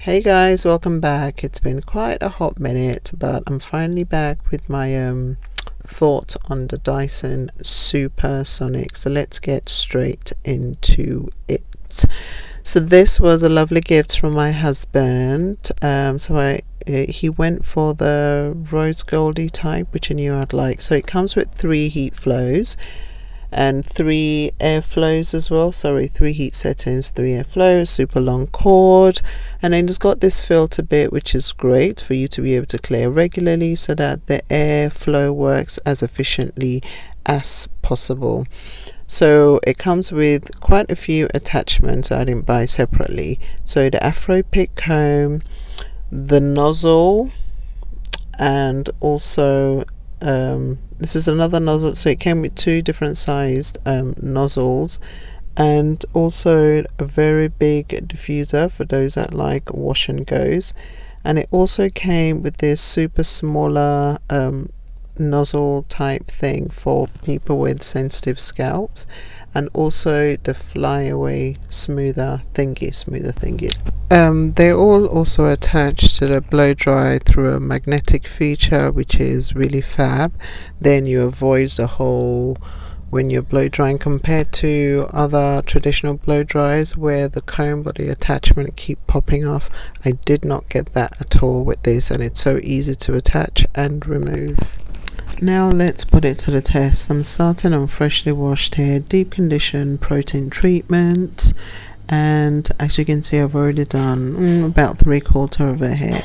Hey guys, welcome back. It's been quite a hot minute, but I'm finally back with my thoughts on the Dyson Supersonic. So let's get straight into it. So this was a lovely gift from my husband. He went for the rose goldy type, which I knew I'd like. So it comes with 3 heat flows and 3 airflows as well. 3 heat settings, 3 airflows, super long cord, and then it's got this filter bit, which is great for you to be able to clear regularly so that the airflow works as efficiently as possible. So it comes with quite a few attachments I didn't buy separately. So the afropick comb, the nozzle, and also this is another nozzle. So it came with 2 different sized nozzles, and also a very big diffuser for those that like wash and goes. And it also came with this super smaller nozzle type thing for people with sensitive scalps, and also the flyaway smoother thingy. They're all also attached to the blow dry through a magnetic feature, which is really fab. Then you avoid the whole, when you're blow drying, compared to other traditional blow dries where the comb or the attachment keep popping off. I did not get that at all with this, and it's so easy to attach and remove. Now let's put it to the test. I'm starting on freshly washed hair, deep condition protein treatment, and as you can see, I've already done about 3/4 of her hair.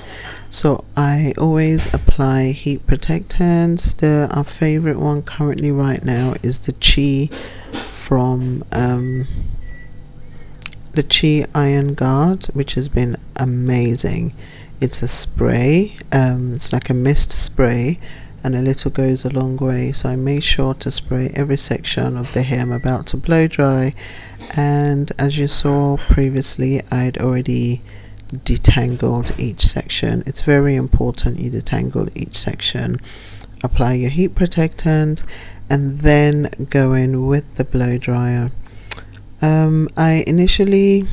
So I always apply heat protectants. Our favorite one currently right now is the Chi from the Chi Iron Guard, which has been amazing. It's a spray, it's like a mist spray, and a little goes a long way. So I made sure to spray every section of the hair I'm about to blow dry, and as you saw previously, I'd already detangled each section. It's very important you detangle each section. Apply your heat protectant and then go in with the blow dryer. I initially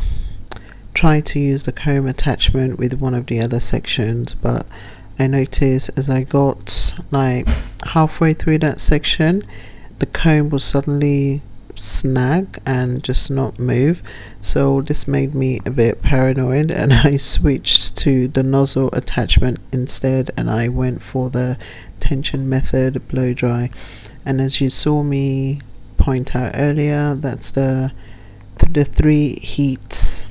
tried to use the comb attachment with one of the other sections, but I noticed as I got like halfway through that section, the comb will suddenly snag and just not move. So this made me a bit paranoid, and I switched to the nozzle attachment instead, and I went for the tension method blow dry. And as you saw me point out earlier, that's the 3 heats,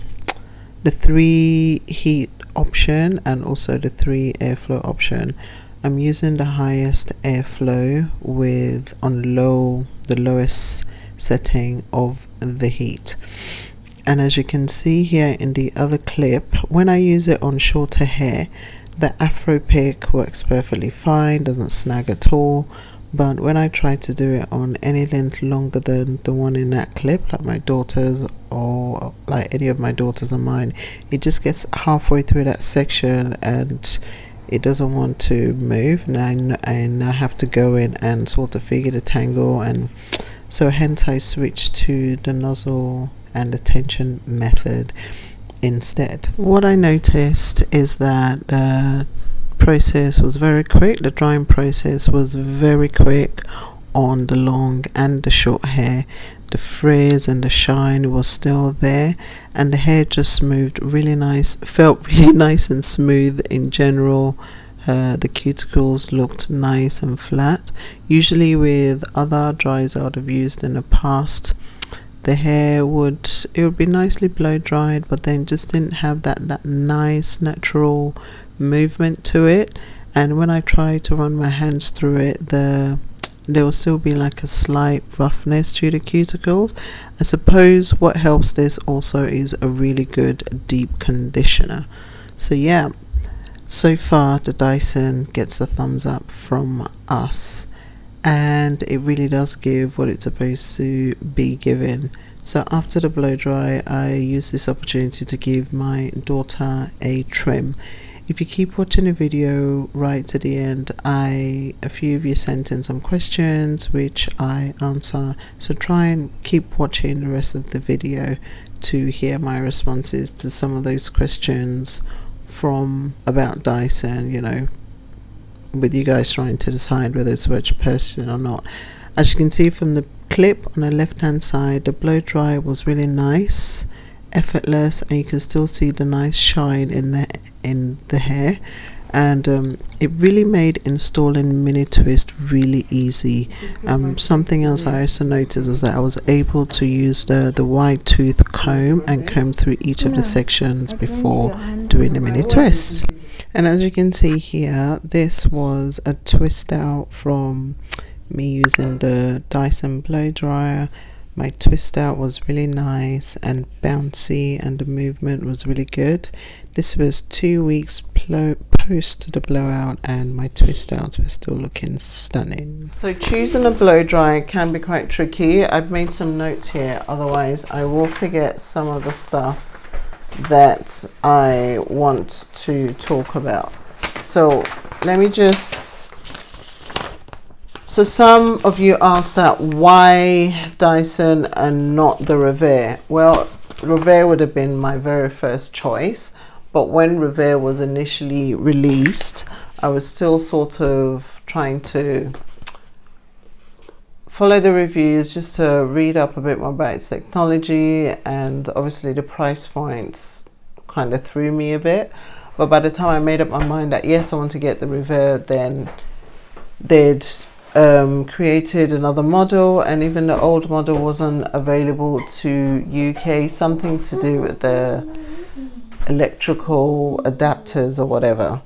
the 3 heat option, and also the 3 airflow option. I'm using the highest airflow with the lowest setting of the heat. And as you can see here in the other clip, when I use it on shorter hair, the afropick works perfectly fine, doesn't snag at all. But when I try to do it on any length longer than the one in that clip, like my daughter's or like any of my daughters or mine, it just gets halfway through that section and it doesn't want to move, and I have to go in and sort of figure the tangle, and so hence I switched to the nozzle and the tension method instead. What I noticed is that the process was very quick. The drying process was very quick on the long and the short hair. The frizz and the shine was still there, and the hair just moved really nice, felt really nice and smooth in general. The cuticles looked nice and flat. Usually with other dries I would have used in the past, the hair would be nicely blow dried, but then just didn't have that nice natural movement to it. And when I try to run my hands through it, there will still be like a slight roughness to the cuticles. I suppose what helps this also is a really good deep conditioner. So yeah, so far the Dyson gets a thumbs up from us, and it really does give what it's supposed to be given. So after the blow dry, I use this opportunity to give my daughter a trim. If you keep watching the video right to the end, a few of you sent in some questions which I answer, so try and keep watching the rest of the video to hear my responses to some of those questions from about Dyson, you know, with you guys trying to decide whether it's worth purchasing or not. As you can see from the clip on the left hand side, the blow dry was really nice, effortless, and you can still see the nice shine in the hair. And it really made installing mini twist really easy. Something else I also noticed was that I was able to use the wide tooth comb and comb through each of the sections before doing the mini twist. And as you can see here, this was a twist out from me using the Dyson blow dryer. My twist out was really nice and bouncy, and the movement was really good. This was 2 weeks post the blowout, and my twist outs were still looking stunning. So choosing a blow dryer can be quite tricky. I've made some notes here, otherwise I will forget some of the stuff that I want to talk about. So let me just, so some of you asked that why Dyson and not the Revere. Well, Revere would have been my very first choice, but when Revere was initially released, I was still sort of trying to follow the reviews just to read up a bit more about its technology, and obviously the price points kind of threw me a bit. But by the time I made up my mind that yes, I want to get the Revere, then they'd created another model, and even the old model wasn't available to UK, something to do with the electrical adapters or whatever,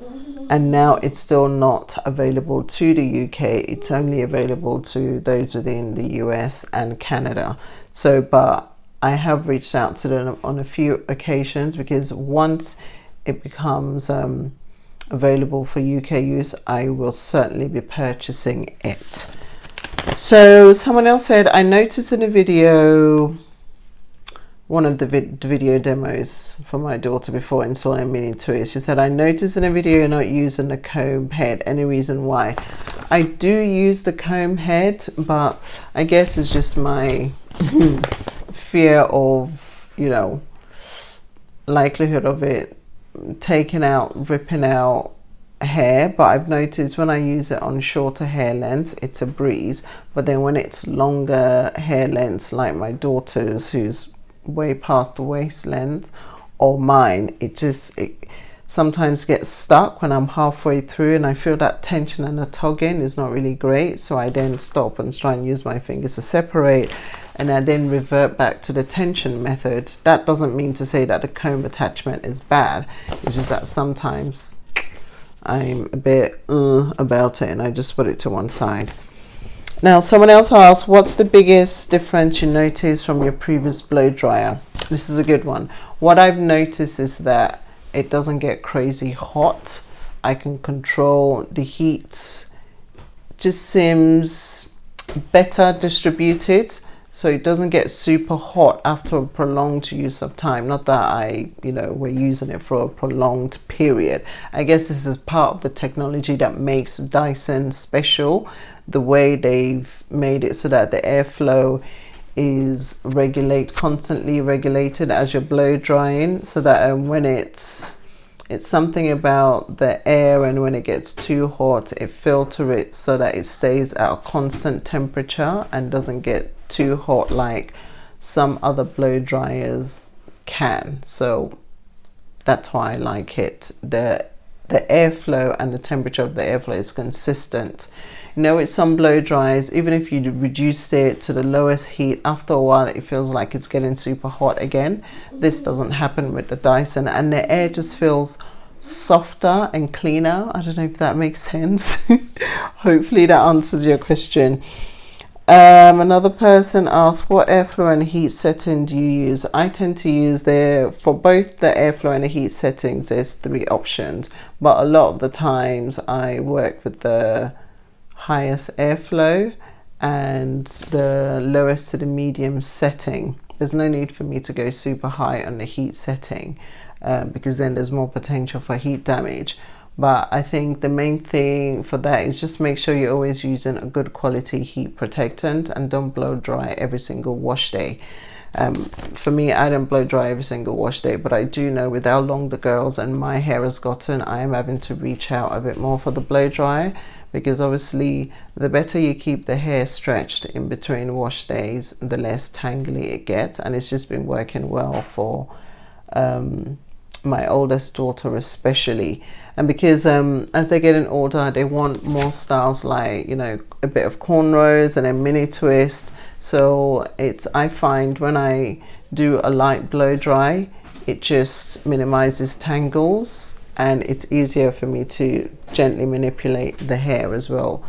and now it's still not available to the UK. It's only available to those within the US and Canada. So but I have reached out to them on a few occasions, because once it becomes available for UK use, I will certainly be purchasing it. So someone else said, I noticed in a video, one of the video demos for my daughter before installing mini twist, she said, I noticed in a video you're not using the comb head. Any reason why? I do use the comb head, but I guess it's just my fear of, you know, likelihood of it taking out, ripping out hair. But I've noticed when I use it on shorter hair lengths, it's a breeze, but then when it's longer hair lengths like my daughter's, who's way past the waist length, or mine, it sometimes gets stuck when I'm halfway through, and I feel that tension and the tugging is not really great. So I then stop and try and use my fingers to separate, and I then revert back to the tension method. That doesn't mean to say that the comb attachment is bad, it's just that sometimes I'm a bit about it and I just put it to one side. Now, someone else asked, what's the biggest difference you notice from your previous blow dryer? This is a good one. What I've noticed is that it doesn't get crazy hot. I can control the heat. Just seems better distributed, so it doesn't get super hot after a prolonged use of time. Not that we're using it for a prolonged period. I guess this is part of the technology that makes Dyson special, the way they've made it so that the airflow is constantly regulated as you're blow drying, so that when it's something about the air, and when it gets too hot, it filters it so that it stays at a constant temperature and doesn't get too hot like some other blow dryers can. So that's why I like it. The airflow and the temperature of the airflow is consistent. You know, with some blow dryers, even if you reduce it to the lowest heat, after a while it feels like it's getting super hot again. This doesn't happen with the Dyson, and the air just feels softer and cleaner. I don't know if that makes sense. Hopefully that answers your question. Another person asked, what airflow and heat setting do you use? I tend to use for both the airflow and the heat settings, there's 3 options, but a lot of the times I work with the highest airflow and the lowest to the medium setting. There's no need for me to go super high on the heat setting, because then there's more potential for heat damage. But I think the main thing for that is just make sure you're always using a good quality heat protectant, and don't blow dry every single wash day. For me, I don't blow dry every single wash day, but I do know with how long the girls and my hair has gotten, I am having to reach out a bit more for the blow dry, because obviously the better you keep the hair stretched in between wash days, the less tangly it gets. And it's just been working well for my oldest daughter especially. And because as they're getting older, they want more styles, like, you know, a bit of cornrows and a mini twist. So I find when I do a light blow dry, it just minimizes tangles, and it's easier for me to gently manipulate the hair as well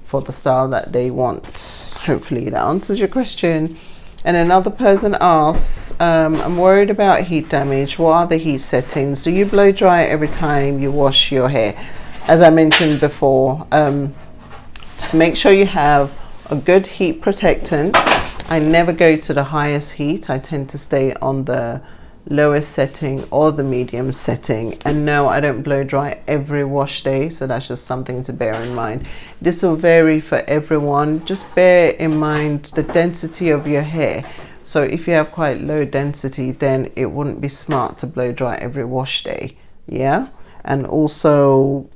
for the style that they want. Hopefully that answers your question. And another person asks, I'm worried about heat damage. What are the heat settings? Do you blow dry every time you wash your hair? As I mentioned before, just make sure you have a good heat protectant. I never go to the highest heat. I tend to stay on the lowest setting or the medium setting. And no, I don't blow dry every wash day, so that's just something to bear in mind. This will vary for everyone. Just bear in mind the density of your hair. So if you have quite low density, then it wouldn't be smart to blow dry every wash day. Yeah. And also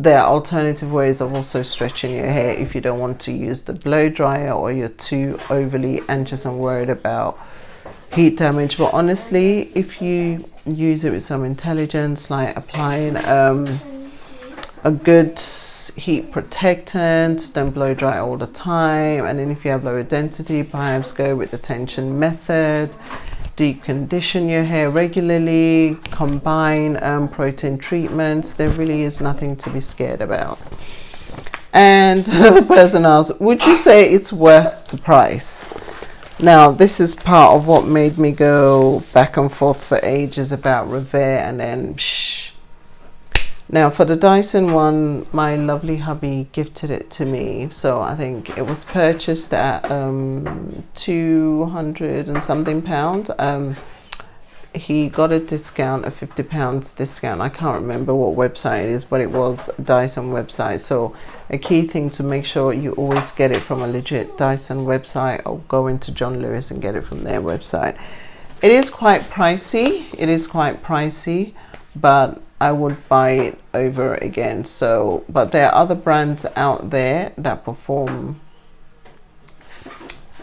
there are alternative ways of also stretching your hair if you don't want to use the blow dryer, or you're too overly anxious and worried about heat damage. But honestly, if you use it with some intelligence, like applying a good heat protectant, don't blow dry all the time, and then if you have lower density, perhaps go with the tension method, deep condition your hair regularly, combine protein treatments. There really is nothing to be scared about. And the person asks, would you say it's worth the price? Now, this is part of what made me go back and forth for ages about Revere and then Now for the Dyson one, my lovely hubby gifted it to me. So I think it was purchased at 200 and something pounds. He got a discount, a £50 discount. I can't remember what website it is, but it was a Dyson website. So a key thing to make sure you always get it from a legit Dyson website, or go into John Lewis and get it from their website. It is quite pricey. It is quite pricey, but I would buy it over again. So, but there are other brands out there that perform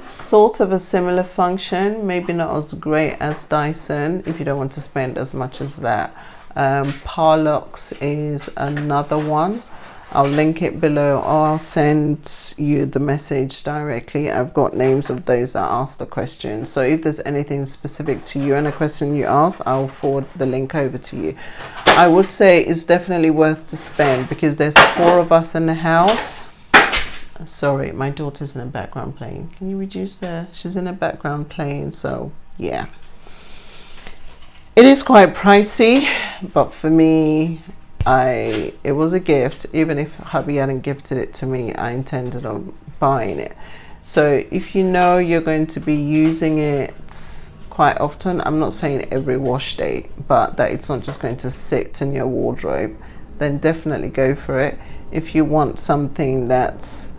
sort of a similar function, maybe not as great as Dyson if you don't want to spend as much as that. Parlux is another one. I'll link it below, or I'll send you the message directly. I've got names of those that asked the question, so if there's anything specific to you and a question you ask, I'll forward the link over to you. I would say it's definitely worth to spend, because there's 4 of us in the house. Sorry, my daughter's in the background playing. Can you reduce the... She's in the background playing, so yeah. It is quite pricey, but for me, it was a gift. Even if hubby hadn't gifted it to me, I intended on buying it. So if you know you're going to be using it quite often, I'm not saying every wash day, but that it's not just going to sit in your wardrobe, then definitely go for it. If you want something that's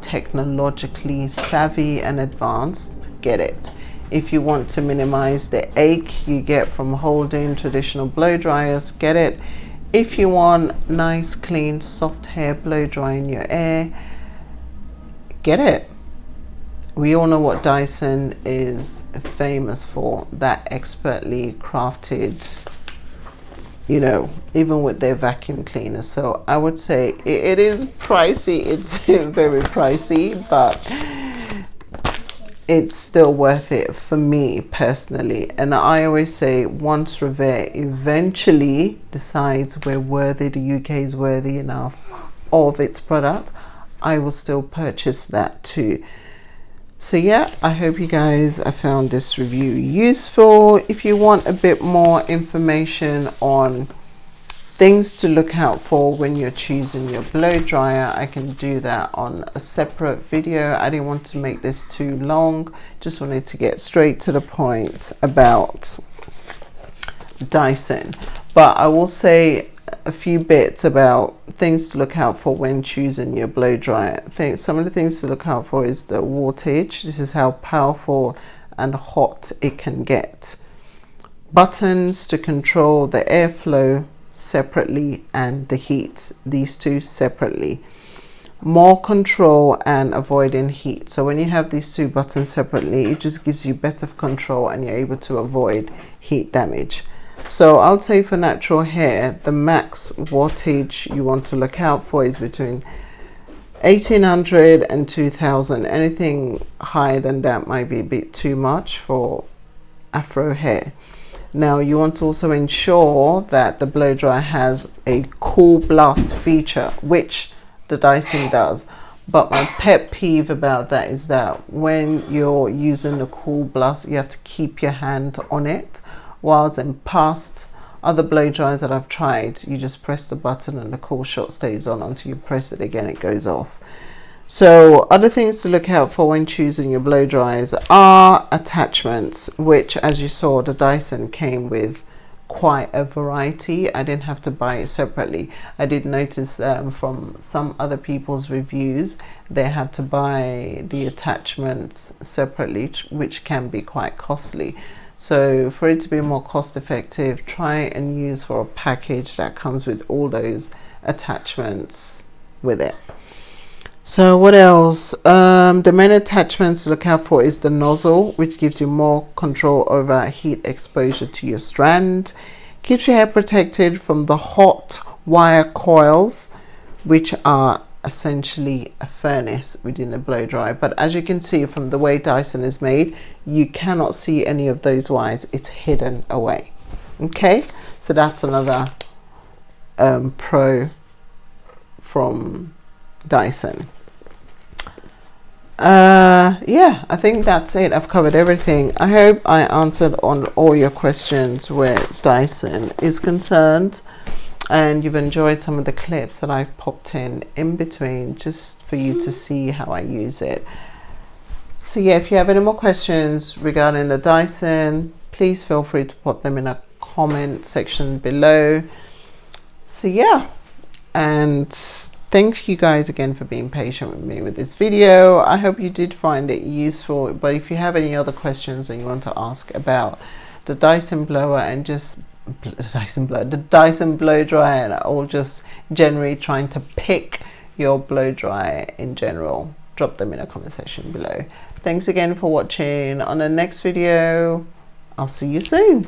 technologically savvy and advanced, get it. If you want to minimize the ache you get from holding traditional blow dryers, get it. If you want nice, clean, soft hair blow dry in your ear, get it. We all know what Dyson is famous for, that expertly crafted, you know, even with their vacuum cleaner. So I would say it is pricey. It's very pricey, but it's still worth it for me personally. And I always say, once Revere eventually decides we're worthy, the UK is worthy enough of its product, I will still purchase that too. So yeah, I hope you guys found this review useful. If you want a bit more information on things to look out for when you're choosing your blow dryer, I can do that on a separate video. I didn't want to make this too long, just wanted to get straight to the point about Dyson. But I will say a few bits about things to look out for when choosing your blow dryer. Some of the things to look out for is the wattage. This is how powerful and hot it can get. Buttons to control the airflow separately and the heat, these two separately. More control and avoiding heat. So when you have these two buttons separately, it just gives you better control and you're able to avoid heat damage. So I'll say for natural hair, the max wattage you want to look out for is between 1800 and 2000. Anything higher than that might be a bit too much for afro hair. Now you want to also ensure that the blow dryer has a cool blast feature, which the Dyson does. But my pet peeve about that is that when you're using the cool blast, you have to keep your hand on it, whilst in past other blow dryers that I've tried, you just press the button and the cool shot stays on until you press it again, it goes off. So other things to look out for when choosing your blow dryers are attachments, which as you saw, the Dyson came with quite a variety. I didn't have to buy it separately. I did notice from some other people's reviews, they had to buy the attachments separately, which can be quite costly. So for it to be more cost effective, try and use for a package that comes with all those attachments with it. So what else? The main attachments to look out for is the nozzle, which gives you more control over heat exposure to your strand. Keeps your hair protected from the hot wire coils, which are essentially a furnace within a blow dryer. But as you can see from the way Dyson is made, you cannot see any of those wires. It's hidden away. Okay, so that's another pro from Dyson. Yeah, I think that's it. I've covered everything. I hope I answered on all your questions where Dyson is concerned, and you've enjoyed some of the clips that I've popped in between just for you to see how I use it. So yeah, if you have any more questions regarding the Dyson, please feel free to put them in a comment section below. So yeah, and thank you guys again for being patient with me with this video. I hope you did find it useful, but if you have any other questions and you want to ask about the Dyson blower and just the Dyson blow dryer, or just generally trying to pick your blow dryer in general, drop them in a comment section below. Thanks again for watching. On the next video, I'll see you soon.